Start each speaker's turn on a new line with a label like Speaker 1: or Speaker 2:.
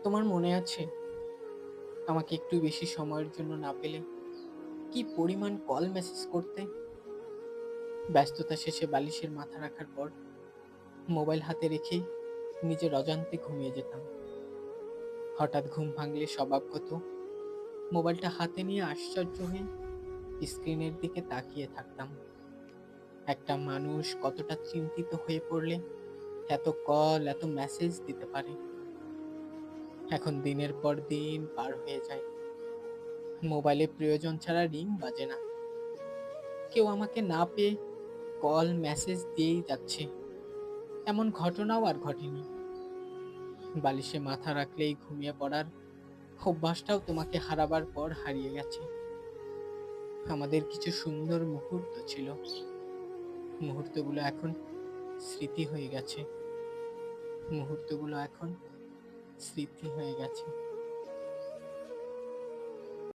Speaker 1: তোমার মনে আছে আমাকে একটু বেশি সময়ের জন্য না পেলে কি পরিমাণ কল মেসেজ করতে? ব্যস্ততা শেষে বালিশের মাথা রাখার পর মোবাইল হাতে রেখেই নিজের অজান্তে ঘুমিয়ে যেতাম। হঠাৎ ঘুম ভাঙলে স্বভাবগত মোবাইলটা হাতে নিয়ে আশ্চর্য হয়ে স্ক্রিনের দিকে তাকিয়ে থাকতাম। একটা মানুষ কতটা চিন্তিত হয়ে পড়লে এত কল এত মেসেজ দিতে পারে। এখন দিনের পর দিন পার হয়ে যায়, মোবাইলে প্রয়োজন ছাড়া রিং বাজে না। কেউ আমাকে না পেয়ে কল মেসেজ দিয়েই যাচ্ছে, এমন ঘটনাও আর ঘটেনি। বালিশে মাথা রাখলেই ঘুমিয়ে পড়ার অভ্যাসটাও তোমাকে হারাবার পর হারিয়ে গেছে। আমাদের কিছু সুন্দর মুহূর্ত ছিল, মুহূর্তগুলো এখন স্মৃতি হয়ে গেছে। মুহূর্তগুলো এখন স্মৃতি হয়ে গেছে।